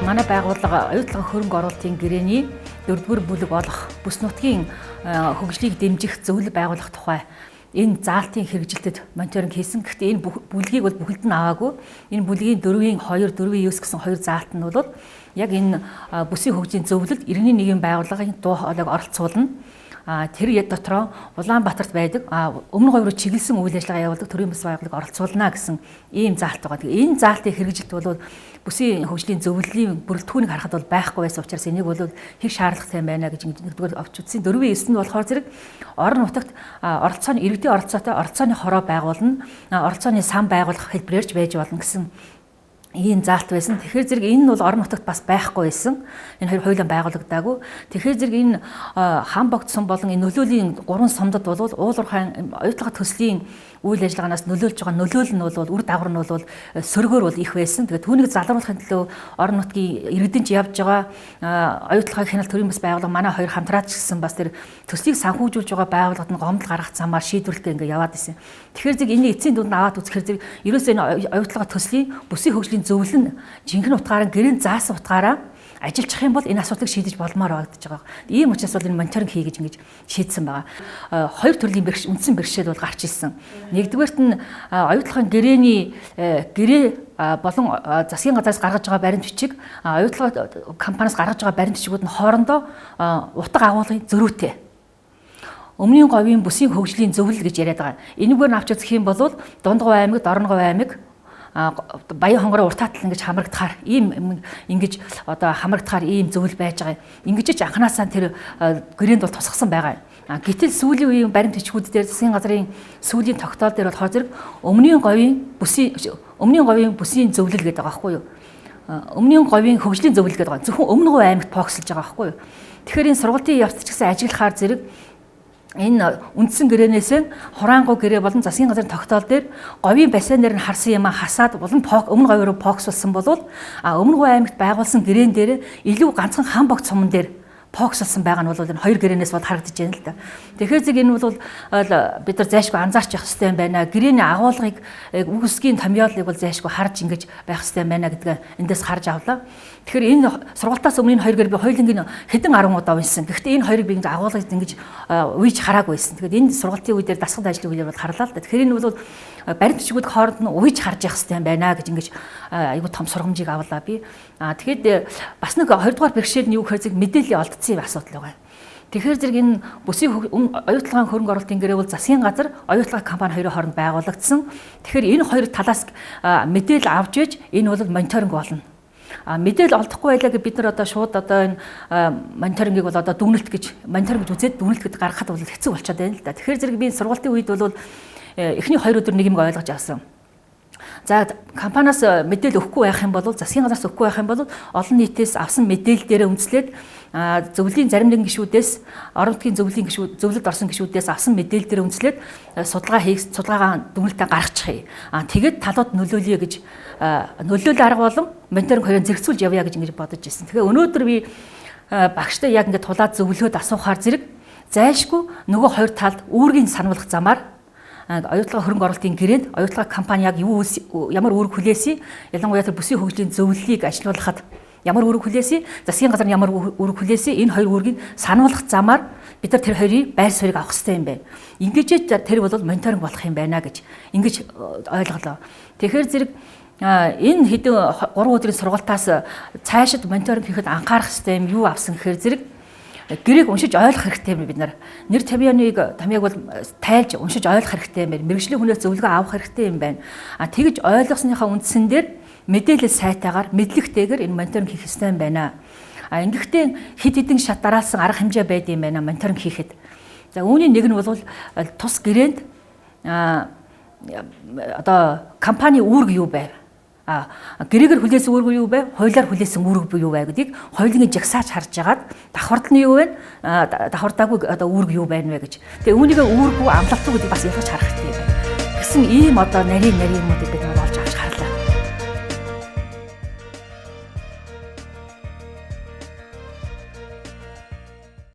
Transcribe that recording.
манай байгууллага оюутлын хөрөнгө оруулалтын гэрээний 4-р бүлэг болох бүс нутгийн хөгжлийг дэмжих зөвлөл байгуулах тухай энэ заалтын хэрэгжилтэд мониторинг хийсэн. Гэхдээ энэ бүлгийг бол бүхэлд нь аваагүй. Энэ бүлгийн 4-ийн 2, 4-ийн 9 гэсэн 2 заалт нь бол яг энэ бүсийн хөгжлийн зөвлөлд иргэний нийгмийн байгууллагын дуу хоолойг оролцуулна. Тэр дотроо Улаанбаатарт байдаг өмнө говь руу чиглэсэн үйл ажиллагаа явуулдаг төрийн бас байгууллага оролцуулна гэсэн ийм заалт байгаа. Тэгээ энэ заалтын хэрэгжилт бол бүсийн хөгжлийн зөвлөлийн бүрэлдэхүүнийг харахад бол байхгүй байсан учраас энийг бол хийх шаардлагатай байна гэж нэгдүгээр авч үзсэн. 4-9 нь болохоор зэрэг орон нутагт оролцооны иргэдийн оролцоотой оролцооны хороо байгуулна, оролцооны сан байгуулах хэлбэрээрч байж болно гэсэн ийм заалт байсан. Тэгэхээр зэрэг энэ нь бол орон нутагт бас байхгүй байсан. Энэ хоёр хуулийн байгуулагдаагүй. Тэгэхээр зэрэг энэ хам богдсон болон энэ нөлөөлийн 3 сумдад бол уулуурхайн оюутлага төслийн үйл ажиллагаанаас нөлөөлж байгаа нөлөөл нь бол үр дагавар нь бол сөргөөр бол их байсан. Тэгээд түүнийг залруулахын төлөө орон нутгийн иргэдэнч явж байгаа оюутлагын хяналт төрийн бас байгууллага манай хоёр хамтраад ч гэсэн бас тэр төслийг санхүүжүүлж байгаа байгууллагад нь гомдол гаргах замаар шийдвэрлэгээ ингээ яваад байсан. Тэгэхээр зэрэг энэ эцсийн дүнд аваад үзэхээр зэрэг ерөөсөө энэ оюутлага төслийн бүсийн хөгжлийн зөвлөл нь жинхэнэ утгаараа гэрээнд заасан утгаараа ажиллах юм бол энэ асуудлыг шийдэж болмоор байгдаж байгаа. Ийм учраас бол энэ мониторинг хий гэж ингэж шийдсэн байгаа. Хоёр төрлийн үндсэн бэрхшээл бол гарч ирсэн. Нэгдүгээрт нь оюутлагын гэрээний гэрээ болон засгийн газраас гаргаж байгаа баримт бичиг оюутлага компаниас гаргаж байгаа баримт бичгүүд нь хоорондоо утга агуулгын зөрүүтэй. Өмнгийн говийн бүсийн хөгжлийн зөвлөл гэж яриад байгаа. Энэгээр нь авч үзэх юм бол Дундгов аймаг, Дорногов аймаг Баян хонгороо уртаатал ингэж хамрагдахаар ийм ингэж одоо хамрагдахаар ийм зөвлөл байж байгаа. Ингэж ч анханасаа тэр гэрээнд бол тусгасан байгаа. Гэтэл сүүлийн үеийн баримт бичгүүд дээр засгийн газрын сүүлийн тогтоол дээр болохоор зэрэг өмнгийн говийн бүсийн зөвлөл гэдэг байгаа байхгүй юу? Өмнгийн говийн хөгжлийн зөвлөл гэдэг байгаа. Зөвхөн өмнө говь аймагт фокуслж байгаа байхгүй юу? Тэгэхээр энэ сургалтын явц ч гэсэн ажиглахаар зэрэг энэ үндсэн гэрээнээс хураангуй гэрээ болон засгийн газрын тогтоол дээр говийн бассейнээр нь харсан юм хасаад болон өмнө говь руу фокуслсан бол өмнө говь аймагт байгуулсан гэрээн дээр илүү ганцхан хам богд суман дээр фокуслсан байгаа нь бол энэ хоёр гэрээнээс бол харагдаж байна л да. Тэгэхээр зэрэг энэ бол бид нар зайшгүй анзаарч явах хэрэгтэй юм байна. Гэрээний агуулгыг үгсгийн томьёолыг бол зайшгүй харж ингэж байх хэрэгтэй юм байна гэдгээ эндээс харж авлаа. Тэгэхээр энэ сургалтаас өмнө энэ хоёр гэр би хоёулангийн хэдэн 10 удаа уншсан. Гэхдээ энэ хоёрыг би ингэж агуулгыг ингэж үйж хараагүй байсан. Тэгэхээр энэ сургалтын үе дээр дасгал ажлын үеэр бол харлаа л да. Тэгэхээр энэ бол баримт бичгүүд хооронд нь үйж харж явах хэрэгтэй юм байна гэж ингэж айгүй том сургамжийг авлаа би. Тэгэхэд бас нэг 2 дугаар бэрхшээл нь юу гэхээр зэрэг мэдээллийн олдсон юм асуудал байгаа. Тэгэхээр зэрэг энэ бүсийн оюутлагын хөрөнгө оруулалтын гэрээ бол засгийн газар оюутлага компани хоёрын хооронд байгуулагдсан. Тэгэхээр энэ хоёр талаас мэдээлэл авч ээж энэ бол мониторинг болно. Мэдээлэл олдохгүй байлаа гэж бид нар одоо шууд одоо энэ мониторингийг бол одоо дүгнэлт гэж мониторинг гэж үзээд дүгнэлт гэж гаргахад бол хэцүү болчиход байна л да. Тэгэхээр зэрэг би сургалтын үед бол эхний 2 өдөр нэг юм ойлгож авсан. За компаниас мэдээлэл өгөхгүй байх юм бол засгийн газраас өгөхгүй байх юм бол олон нийтээс авсан мэдээлэл дээр үндэслээд зөвлөлийн зарим нэгэн гишүүдээс орон нутгийн зөвлөлд орсон гишүүдээс авсан мэдээлэл дээр үндэслээд судалгаагаа дүгнэлтээ гаргачих. Тэгээд талууд нөлөөлье гэж нөлөөлөл арга болон мониторинг хоёрын зэрэгцүүлж явъя гэж ингэж бодож ирсэн. Тэгэхээр өнөөдөр би багштай яг ингэ тулаад зөвлөхөд асуухаар зэрэг зайлшгүй нөгөө хоёр талд үүргийн сануулгах замаар оюутлага хөрөнгө оруулалтын гэрээнд оюутлага компани яг ямар үүрэг хүлээсэй, ялангуяа тэр бүсийн хөгжлийн зөвлөлийг ажилуулахад ямар үүрэг хүлээсэй, засгийн газар ямар үүрэг хүлээсэй, энэ хоёр үүргийг сануулгах замаар бид нар тэр хоёрын байр суурийг авах хэрэгтэй юм байна. Ингэж тэр бол мониторинг болох юм байна гэж ингэж ойлголоо. Тэгэхээр зэрэг энэ хэдэн 3 өдрийн сургалтаас цаашид мониторинг хийхэд анхаарах хэрэгтэй юм юу авсан гэхээр зэрэг гэрээг уншиж ойлгох хэрэгтэй юм бид нар. Нэр томьёоныг бол тайлж уншиж ойлгох хэрэгтэй юм байна. Мэргэжлийн хүнээс зөвлөгөө авах хэрэгтэй юм байна. Тэгж ойлгосныхаа үндсэн дээр мэдээлэл сайтаагаар мэдлэгтэйгээр энэ мониторинг хийх хэрэгтэй юм байна. Ингэхдээ хэд хэдэн шат дараалсан арга хэмжээ байд юм байна мониторинг хийхэд. За үүний нэг нь бол тус гэрээнд одоо компани үүрэг юу байв? Гэрээгээр хүлээсэн үүрэг юу вэ? Хуулиар хүлээсэн үүрэг юу вэ гэдгийг хоёулангийн жагсааж харж агаад давхарт нь юу вэ? Давхардаагүй одоо үүрэг юу байна вэ гэж. Тэгээ үүнийгээ үүрэггүй амлалтгүй гэдгийг бас ялгаж харах хэрэгтэй юм байна. Гэсэн ийм одоо нарийн юмнуудыг бид